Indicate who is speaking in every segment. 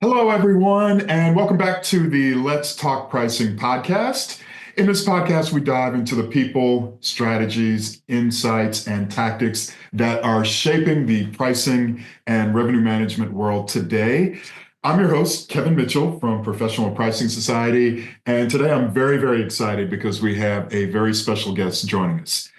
Speaker 1: Hello, everyone, and welcome back to the Let's Talk Pricing podcast. In this podcast, we dive into the people, strategies, insights, and tactics that are shaping the pricing and revenue management world today. I'm your host, Kevin Mitchell from Professional Pricing Society, and today I'm very, very excited because we have a very special guest joining us.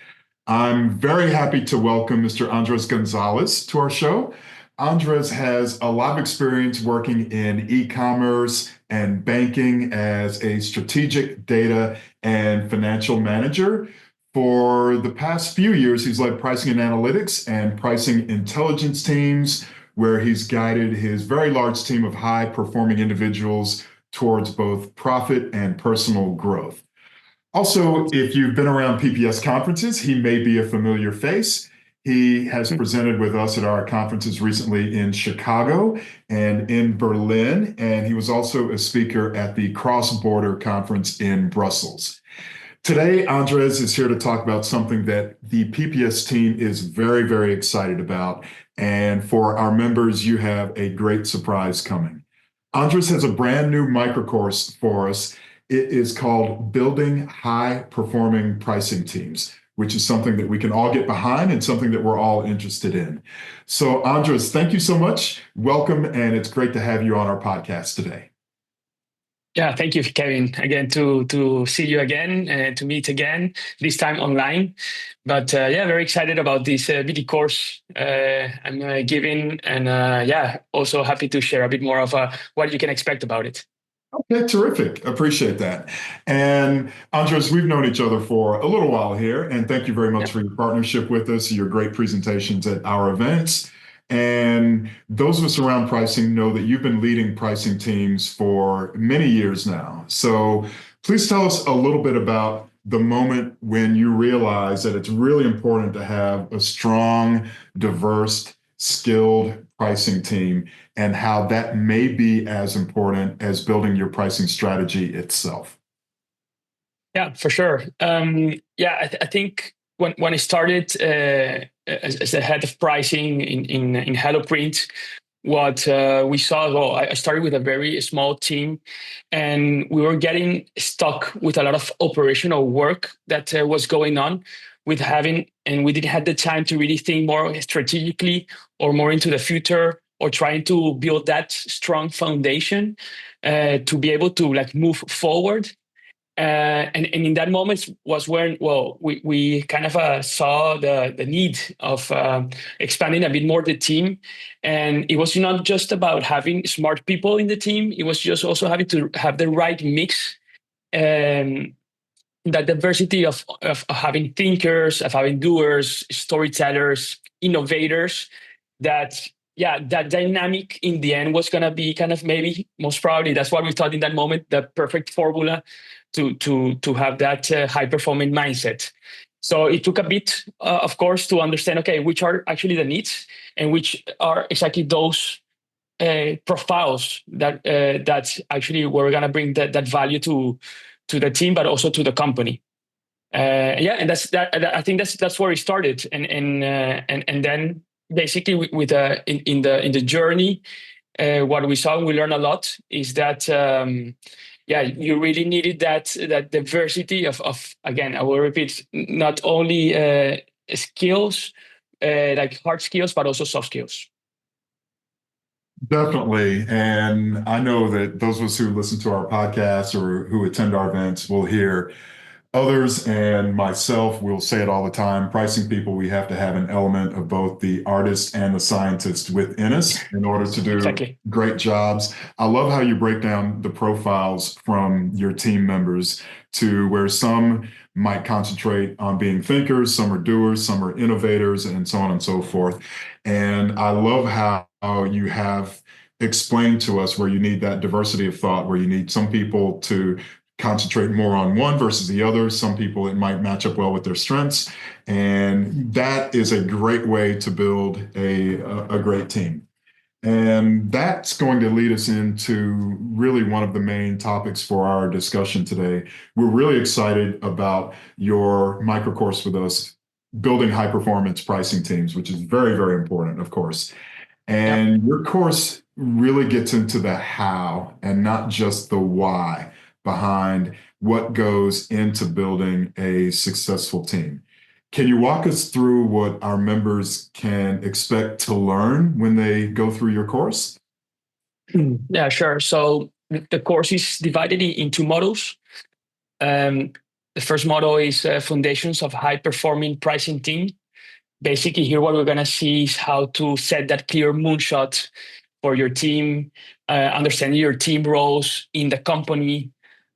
Speaker 1: I'm very happy to welcome Mr. Andres Gonzalez to our show. Andres has a lot of experience working in e-commerce and banking as a strategic data and financial manager. For the past few years, he's led pricing and analytics and pricing intelligence teams, where he's guided his very large team of high-performing individuals towards both profit and personal growth. Also, if you've been around PPS conferences, he may be a familiar face. He has presented with us at our conferences recently in Chicago and in Berlin, and he was also a speaker at the Cross Border Conference in Brussels. Today, Andres is here to talk about something that the PPS team is very, very excited about. And for our members, you have a great surprise coming. Andres has a brand new microcourse for us. It is called Building High Performing Pricing Teams, which is something that we can all get behind and something that we're all interested in. So, Andres, thank you so much. Welcome, and it's great to have you on our podcast today.
Speaker 2: Yeah, thank you, Kevin. Again, to see you again, to meet again, this time online. But yeah, very excited about this BD course I'm giving, and yeah, also happy to share a bit more of what you can expect about it.
Speaker 1: Okay, terrific. Appreciate that. And Andres, we've known each other for a little while here, and thank you very much
Speaker 2: Yeah.
Speaker 1: for your partnership with us, your great presentations at our events. And those of us around pricing know that you've been leading pricing teams for many years now. So please tell us a little bit about the moment when you realize that it's really important to have a strong, diverse, skilled pricing team and how that may be as important as building your pricing strategy itself.
Speaker 2: Yeah, for sure. Yeah, I think when I started as the head of pricing in Hello Print, what we saw, well, I started with a very small team, and we were getting stuck with a lot of operational work that was going on with having, and we didn't have the time to really think more strategically or more into the future or trying to build that strong foundation to be able to like move forward. And in that moment was when, well, we kind of saw the need of expanding a bit more the team. And it was not just about having smart people in the team. It was just also having to have the right mix, and that diversity of having thinkers, of having doers, storytellers, innovators, that yeah, that dynamic in the end was going to be kind of, maybe most probably, that's what we thought in that moment, the perfect formula to have that high performing mindset. So it took a bit, of course, to understand, okay, which are actually the needs and which are exactly those profiles that actually were going to bring that value to the team, but also to the company. Yeah, and that's that. I think that's where it started, and then basically with in the journey, what we saw and we learned a lot is that yeah, you really needed that diversity of, again, I will repeat, not only skills like hard skills, but also soft skills.
Speaker 1: Definitely. And I know that those of us who listen to our podcasts or who attend our events will hear others and myself will say it all the time. Pricing people, we have to have an element of both the artist and the scientist within us in order to do
Speaker 2: Exactly.
Speaker 1: great jobs. I love how you break down the profiles from your team members to where some might concentrate on being thinkers, some are doers, some are innovators, and so on and so forth. And I love how you have explained to us where you need that diversity of thought, where you need some people to concentrate more on one versus the other. Some people, it might match up well with their strengths. And that is a great way to build a great team. And that's going to lead us into really one of the main topics for our discussion today. We're really excited about your micro course with us, building high performance pricing teams, which is very, very important, of course.
Speaker 2: Yeah.
Speaker 1: And your course really gets into the how and not just the why behind what goes into building a successful team. Can you walk us through what our members can expect to learn when they go through your course?
Speaker 2: Yeah, sure. So the course is divided into modules. Um, the first model is Foundations of High Performing Pricing Team. Basically, here what we're going to see is how to set that clear moonshot for your team, understanding your team roles in the company,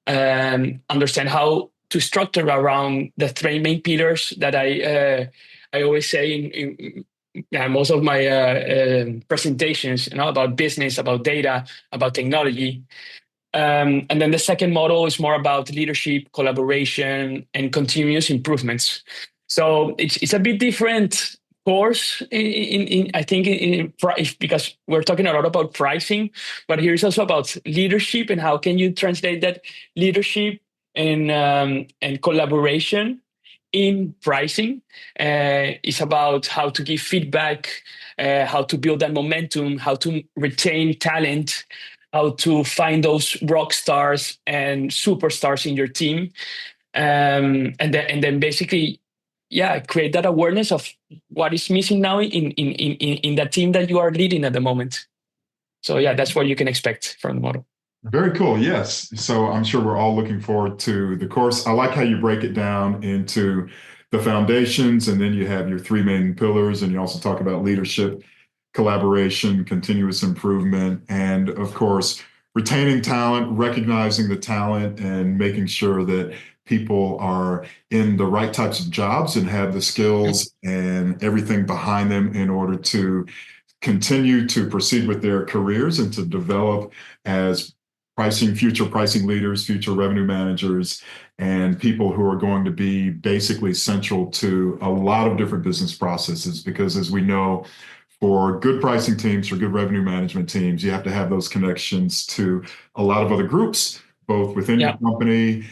Speaker 2: understand how to structure around the three main pillars that I always say in yeah, most of my presentations, about business, about data, about technology. And then the second model is more about leadership, collaboration, and continuous improvements. So it's a bit different course in I think in price, because we're talking a lot about pricing, but here is also about leadership and how can you translate that leadership and collaboration in pricing. It's about how to give feedback, how to build that momentum, how to retain talent, how to find those rock stars and superstars in your team, and then basically, yeah, create that awareness of what is missing now in that team that you are leading at the moment. So yeah, that's what you can expect from the model.
Speaker 1: Very cool. Yes. So I'm sure we're all looking forward to the course. I like how you break it down into the foundations, and then you have your three main pillars, and you also talk about leadership, collaboration, continuous improvement, and of course, retaining talent, recognizing the talent, and making sure that people are in the right types of jobs and have the skills and everything behind them in order to continue to proceed with their careers and to develop as future pricing leaders, future revenue managers, and people who are going to be basically central to a lot of different business processes. Because as we know, for good pricing teams, for good revenue management teams, you have to have those connections to a lot of other groups, both within your
Speaker 2: Yeah.
Speaker 1: company,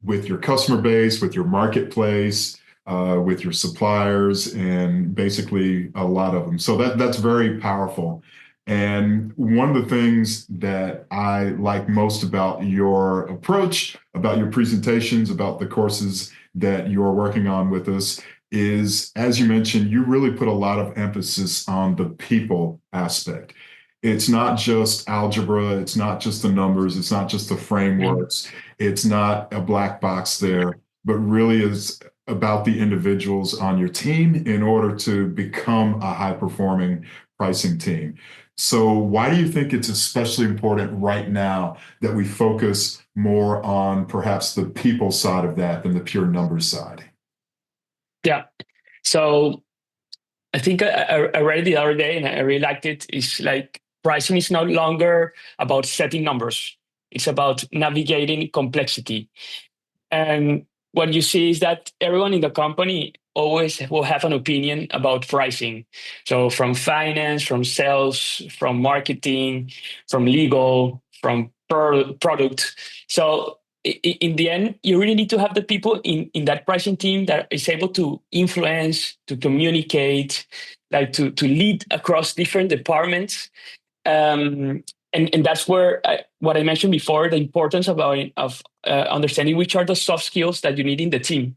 Speaker 1: with your customer base, with your marketplace, with your suppliers, and basically a lot of them. So that's very powerful. And one of the things that I like most about your approach, about your presentations, about the courses that you're working on with us is, as you mentioned, you really put a lot of emphasis on the people aspect. It's not just algebra, it's not just the numbers, it's not just the frameworks, it's not a black box there, but really is about the individuals on your team in order to become a high performing pricing team. So, why do you think it's especially important right now that we focus more on perhaps the people side of that than the pure numbers side?
Speaker 2: Yeah. So I think I read it the other day and I really liked it. It's like pricing is no longer about setting numbers. It's about navigating complexity. And what you see is that everyone in the company always will have an opinion about pricing. So from finance, from sales, from marketing, from legal, from product. So in the end, you really need to have the people in that pricing team that is able to influence, to communicate, like to lead across different departments. Um, and that's where what I mentioned before, the importance of understanding which are the soft skills that you need in the team,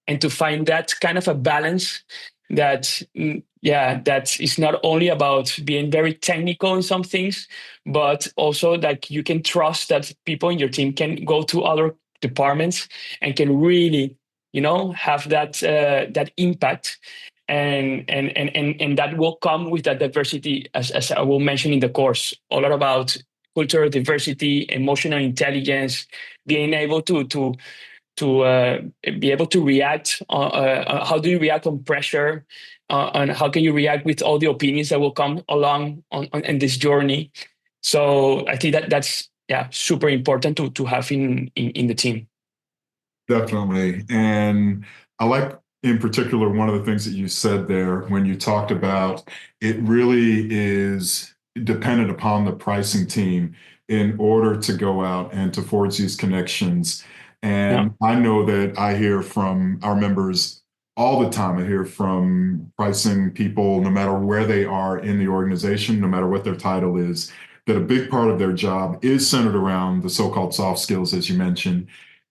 Speaker 2: and to find that kind of a balance that yeah, that is not only about being very technical in some things, but also like you can trust that people in your team can go to other departments and can really have that impact, and that will come with that diversity, as I will mention in the course, a lot about cultural diversity, emotional intelligence, being able to be able to react. How do you react on pressure? And how can you react with all the opinions that will come along in this journey? So I think that's yeah, super important to have in the team.
Speaker 1: Definitely. And I like, in particular, one of the things that you said there when you talked about it really is dependent upon the pricing team in order to go out and to forge these connections.
Speaker 2: Yeah.
Speaker 1: And I know that I hear from our members all the time. I hear from pricing people, no matter where they are in the organization, no matter what their title is, that a big part of their job is centered around the so-called soft skills, as you mentioned.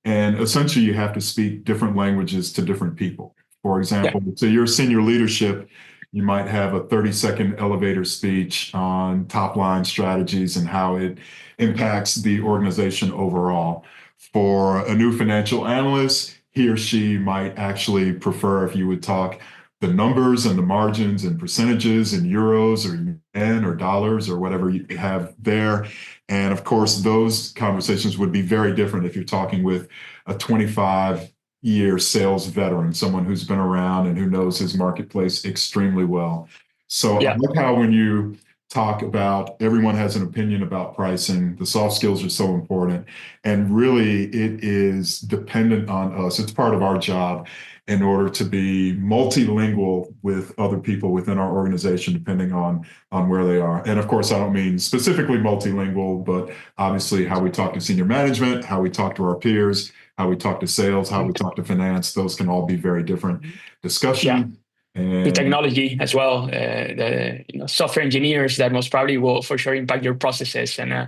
Speaker 1: And essentially, you have to speak different languages to different people. For
Speaker 2: Yeah,
Speaker 1: example, to your senior leadership, you might have a 30-second elevator speech on top line strategies and how it impacts the organization overall. For a new financial analyst, he or she might actually prefer if you would talk the numbers and the margins and percentages in euros or yen or dollars or whatever you have there. And of course, those conversations would be very different if you're talking with a 25-year sales veteran, someone who's been around and who knows his marketplace extremely well. So I
Speaker 2: yeah,
Speaker 1: like how when you talk about everyone has an opinion about pricing, the soft skills are so important. And really, it is dependent on us. It's part of our job in order to be multilingual with other people within our organization, depending on where they are. And of course, I don't mean specifically multilingual, but obviously how we talk to senior management, how we talk to our peers, how we talk to sales, how we talk to finance, those can all be very different
Speaker 2: yeah.
Speaker 1: discussions.
Speaker 2: The
Speaker 1: And
Speaker 2: technology as well, the software engineers that most probably will for sure impact your processes, and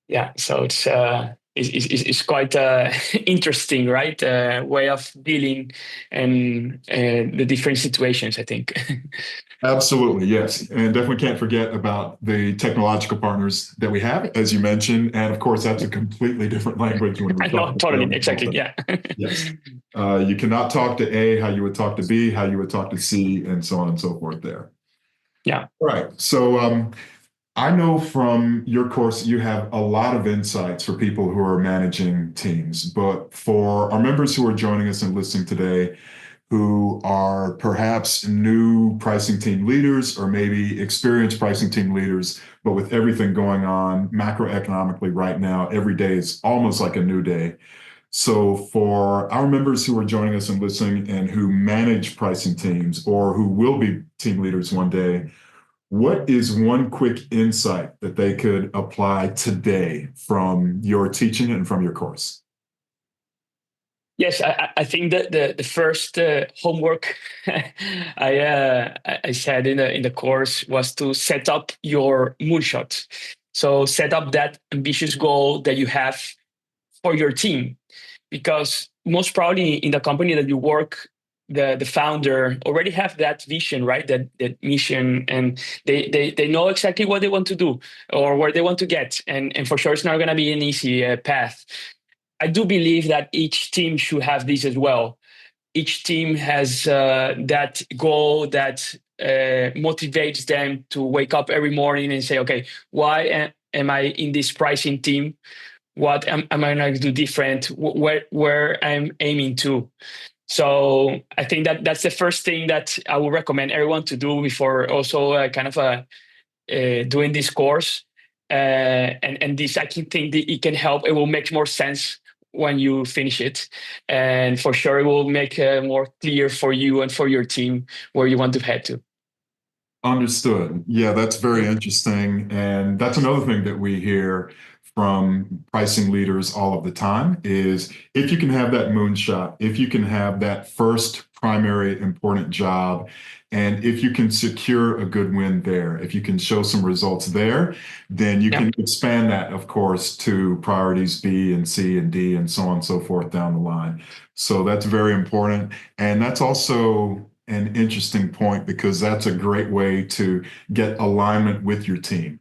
Speaker 2: yeah, so it's quite interesting, right? Way of dealing and the different situations, I think.
Speaker 1: absolutely, yes. And definitely can't forget about the technological partners that we have, as you mentioned. And of course, that's a completely different language when we
Speaker 2: I
Speaker 1: talk
Speaker 2: know,
Speaker 1: to
Speaker 2: totally,
Speaker 1: sales
Speaker 2: exactly,
Speaker 1: folks.
Speaker 2: yeah.
Speaker 1: Yes. You cannot talk to A how you would talk to B, how you would talk to C, and so on and so forth there.
Speaker 2: Yeah,
Speaker 1: Right. So I know from your course, you have a lot of insights for people who are managing teams. But for our members who are joining us and listening today, who are perhaps new pricing team leaders or maybe experienced pricing team leaders, but with everything going on macroeconomically right now, every day is almost like a new day. So for our members who are joining us and listening and who manage pricing teams or who will be team leaders one day, what is one quick insight that they could apply today from your teaching and from your course?
Speaker 2: yes, I think that the first homework I said in the course was to set up your moonshot. So set up that ambitious goal that you have for your team, because most probably in the company that you work, the founder already have that vision, right? That mission, and they know exactly what they want to do or where they want to get, and for sure it's not going to be an easy path. I do believe that each team should have this as well. Each team has that goal that motivates them to wake up every morning and say, okay, why am I in this pricing team? What am I going to do different? Where I'm aiming to? So I think that that's the first thing that I would recommend everyone to do before also kind of doing this course. And this, I can think that it can help. It will make more sense when you finish it, and for sure it will make more clear for you and for your team where you want to head to.
Speaker 1: Understood. Yeah, that's very interesting. And that's another thing that we hear from pricing leaders all of the time is if you can have that moonshot, if you can have that first primary important job, and if you can secure a good win there, if you can show some results there, then you
Speaker 2: Yeah,
Speaker 1: can expand that, of course, to priorities B and C and D and so on and so forth down the line. So that's very important. And that's also an interesting point because that's a great way to get alignment with your team.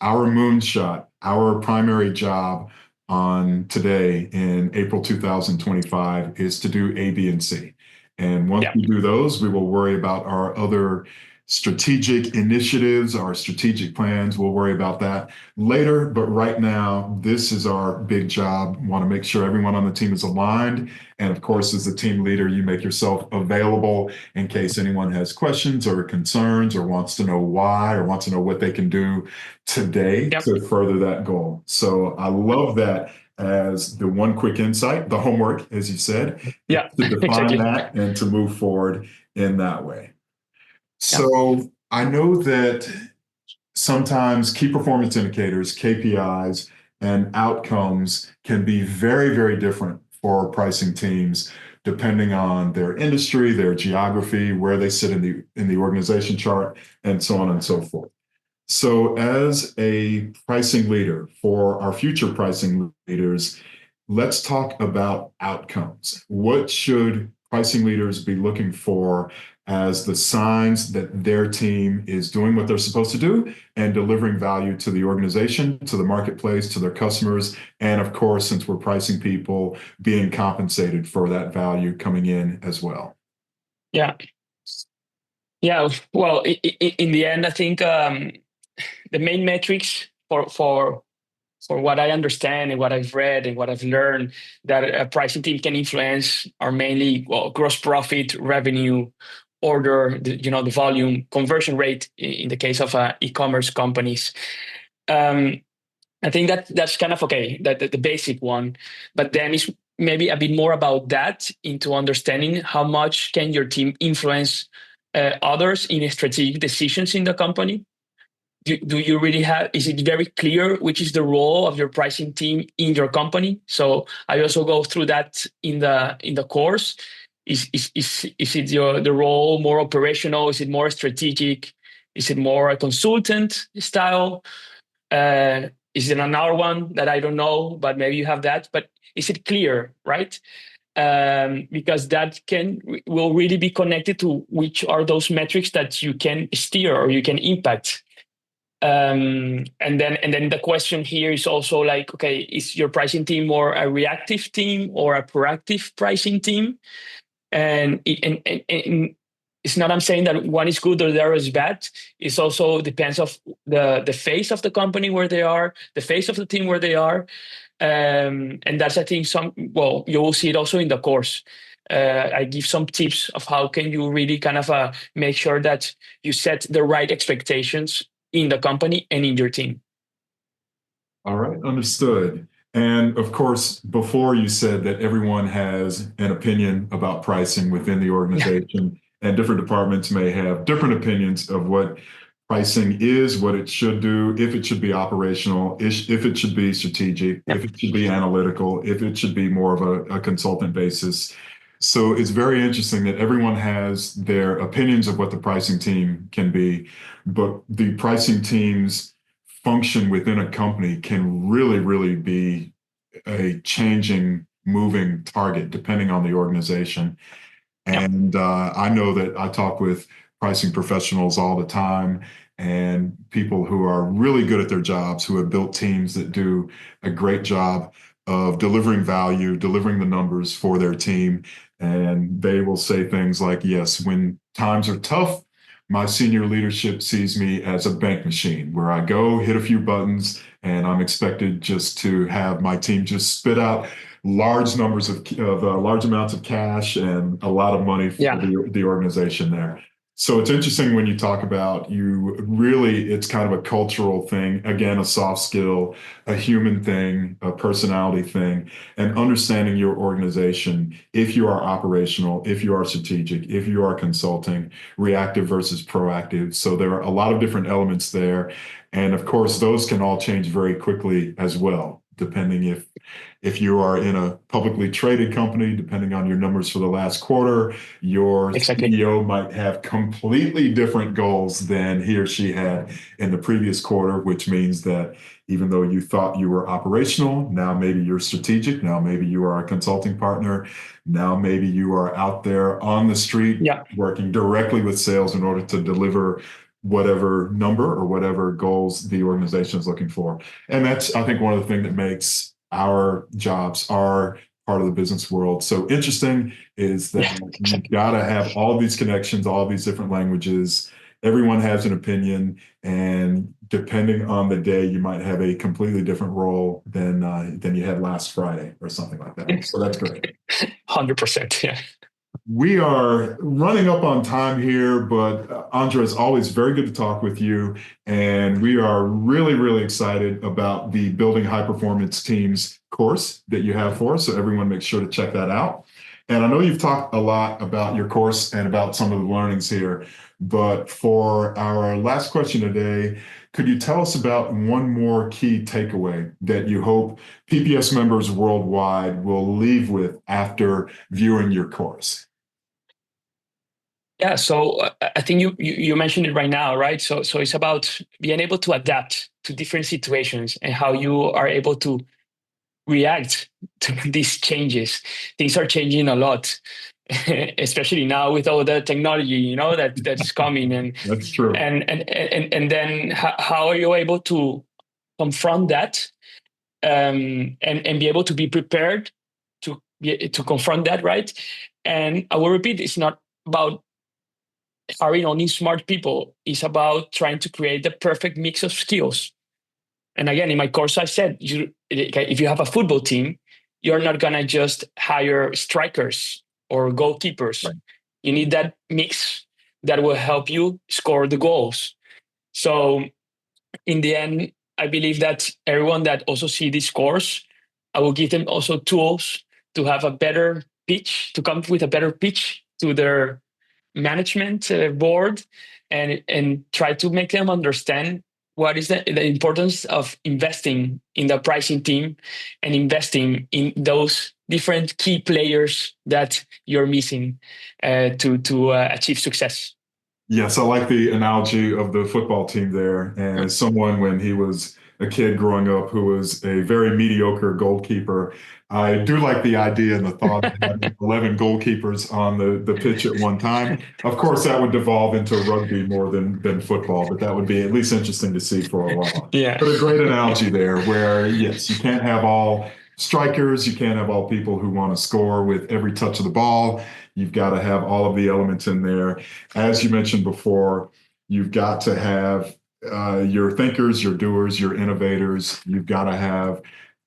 Speaker 1: Our moonshot, our primary job on today in April 2025 is to do A, B, and C. And once
Speaker 2: yeah,
Speaker 1: we do those, we will worry about our other strategic initiatives, our strategic plans. We'll worry about that later. But right now, this is our big job. We want to make sure everyone on the team is aligned. And of course, as the team leader, you make yourself available in case anyone has questions or concerns or wants to know why or wants to know what they can do today
Speaker 2: yeah,
Speaker 1: to further that goal. So I love that as the one quick insight, the homework, as you said, is
Speaker 2: yeah.
Speaker 1: to define
Speaker 2: Exactly.
Speaker 1: that and to move forward in that way.
Speaker 2: Yeah,
Speaker 1: So I know that sometimes key performance indicators, KPIs, and outcomes can be very, very different for pricing teams depending on their industry, their geography, where they sit in the organization chart, and so on and so forth. So as a pricing leader for our future pricing leaders, let's talk about outcomes. What should pricing leaders be looking for as the signs that their team is doing what they're supposed to do and delivering value to the organization, to the marketplace, to their customers, and of course, since we're pricing people, being compensated for that value coming in as well?
Speaker 2: Yeah. Yeah. Well, in the end, I think the main metrics for what I understand and what I've read and what I've learned that a pricing team can influence are mainly, well, gross profit, revenue, order, the volume, conversion rate in the case of e-commerce companies. Um, I think that's kind of okay, that the basic one, but then it's maybe a bit more about that into understanding how much can your team influence others in strategic decisions in the company. Do you really have, is it very clear which is the role of your pricing team in your company? So I also go through that in the course. Is it the role more operational? Is it more strategic? Is it more a consultant style? Is it another one that I don't know, but maybe you have that? But is it clear, right? Because that will really be connected to which are those metrics that you can steer or you can impact. And then the question here is also like, okay, is your pricing team more a reactive team or a proactive pricing team? And it's not I'm saying that one is good or the other is bad. It also depends of the phase of the company where they are, the phase of the team where they are. And that's, I think, you will see it also in the course. I give some tips of how can you really kind of make sure that you set the right expectations in the company and in your team.
Speaker 1: All right, understood. And of course, before you said that everyone has an opinion about pricing within the organization, and different departments may have different opinions of what pricing is, what it should do, if it should be operational, if it should be strategic, if it should be analytical, if it should be more of a consultant basis. So it's very interesting that everyone has their opinions of what the pricing team can be, but the pricing teams function within a company can really, really be a changing, moving target depending on the organization. And I know that I talk with pricing professionals all the time and people who are really good at their jobs, who have built teams that do a great job of delivering value, delivering the numbers for their team. And they will say things like, yes, when times are tough, my senior leadership sees me as a bank machine where I go hit a few buttons and I'm expected just to have my team just spit out large numbers of large amounts of cash and a lot of money for the organization there. So it's interesting when you talk about it's kind of a cultural thing, again, a soft skill, a human thing, a personality thing, and understanding your organization, if you are operational, if you are strategic, if you are consulting, reactive versus proactive. So there are a lot of different elements there. And of course, those can all change very quickly as well, depending if you are in a publicly traded company, depending on your numbers for the last quarter, your CEO might have completely different goals than he or she had in the previous quarter, which means that even though you thought you were operational, now maybe you're strategic, now maybe you are a consulting partner, now maybe you are out there on the street working directly with sales in order to deliver whatever number or whatever goals the organization is looking for. And that's, I think, one of the things that makes our jobs, our part of the business world so interesting is that you gotta have all these connections, all these different languages. Everyone has an opinion, and depending on the day, you might have a completely different role than you had last Friday or something like that. So that's great.
Speaker 2: 100%. Yeah.
Speaker 1: We are running up on time here, but Andres, always very good to talk with you. And we are really, really excited about the Building High Performance Teams course that you have for us. So everyone make sure to check that out. And I know you've talked a lot about your course and about some of the learnings here, but for our last question today, could you tell us about one more key takeaway that you hope PPS members worldwide will leave with after viewing your course?
Speaker 2: Yeah, so I think you mentioned it right now, right? So it's about being able to adapt to different situations and how you are able to react to these changes. Things are changing a lot, especially now with all the technology, that's coming,
Speaker 1: That's true.
Speaker 2: and then how are you able to confront that, and be able to be prepared to confront that, right? And I will repeat, it's not about hiring only smart people. It's about trying to create the perfect mix of skills. And again, in my course, I said, if you have a football team, you're not going to just hire strikers or goalkeepers.
Speaker 1: Right.
Speaker 2: You need that mix that will help you score the goals. So in the end, I believe that everyone that also see these course, I will give them also tools to have a better pitch, to come up with a better pitch to their management board, and try to make them understand what is the importance of investing in the pricing team and investing in those different key players that you're missing to achieve success.
Speaker 1: Yes, I like the analogy of the football team there. And as someone, when he was a kid growing up who was a very mediocre goalkeeper, I do like the idea and the thought of having 11 goalkeepers on the pitch at one time. Of course, that would devolve into rugby more than football, but that would be at least interesting to see for a while.
Speaker 2: Yeah.
Speaker 1: But a great analogy there where, yes, you can't have all strikers, you can't have all people who want to score with every touch of the ball. You've got to have all of the elements in there. As you mentioned before, you've got to have your thinkers, your doers, your innovators. You've got to have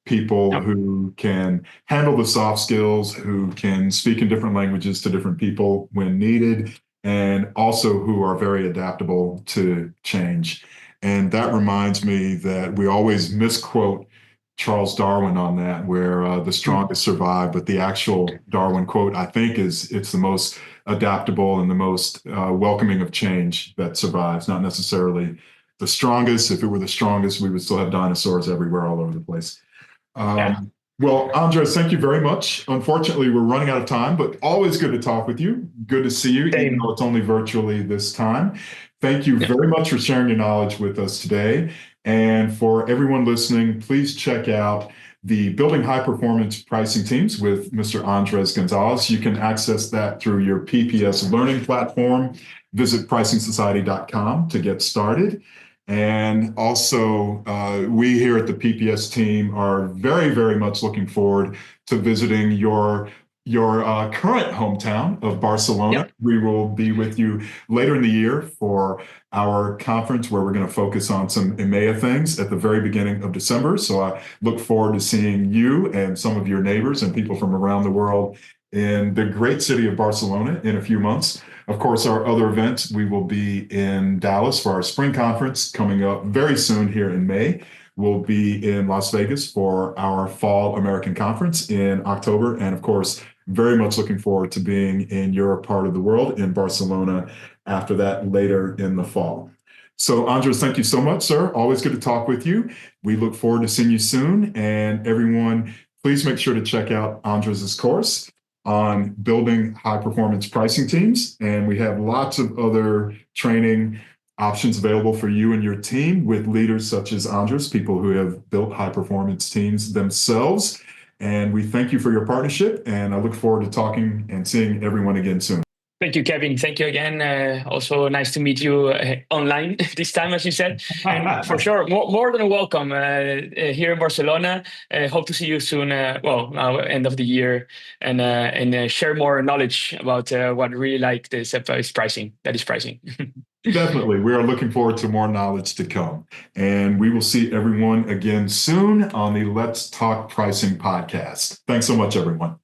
Speaker 1: people
Speaker 2: Yep.
Speaker 1: who can handle the soft skills, who can speak in different languages to different people when needed, and also who are very adaptable to change. And that reminds me that we always misquote Charles Darwin on that, where the strongest survive. But the actual Darwin quote, I think, is it's the most adaptable and the most welcoming of change that survives, not necessarily the strongest. If it were the strongest, we would still have dinosaurs everywhere, all over the place.
Speaker 2: Yeah.
Speaker 1: Well, Andres, thank you very much. Unfortunately, we're running out of time, but always good to talk with you. Good to see you, even though
Speaker 2: Same.
Speaker 1: it's only virtually this time. Thank you
Speaker 2: Yeah.
Speaker 1: very much for sharing your knowledge with us today. And for everyone listening, please check out the Building High Performance Pricing Teams with Mr. Andres Gonzalez. You can access that through your PPS learning platform. Visit pricingsociety.com to get started. And also, we here at the PPS team are very, very much looking forward to visiting your current hometown of Barcelona.
Speaker 2: Yep.
Speaker 1: We will be with you later in the year for our conference where we're going to focus on some EMEA things at the very beginning of December. So I look forward to seeing you and some of your neighbors and people from around the world in the great city of Barcelona in a few months. Of course, our other events, we will be in Dallas for our spring conference coming up very soon here in May. We'll be in Las Vegas for our fall American conference in October. And of course, very much looking forward to being in your part of the world in Barcelona after that later in the fall. So, Andres, thank you so much, sir. Always good to talk with you. We look forward to seeing you soon. And everyone, please make sure to check out Andres's course on building high performance pricing teams. And we have lots of other training options available for you and your team with leaders such as Andres, people who have built high performance teams themselves. And we thank you for your partnership. And I look forward to talking and seeing everyone again soon.
Speaker 2: Thank you, Kevin. Thank you again. Also nice to meet you online this time, as you said. And for sure, more than welcome here in Barcelona. Hope to see you soon. End of the year, and share more knowledge about what really like this is pricing. That is pricing.
Speaker 1: Definitely. We are looking forward to more knowledge to come. And we will see everyone again soon on the Let's Talk Pricing podcast. Thanks so much, everyone.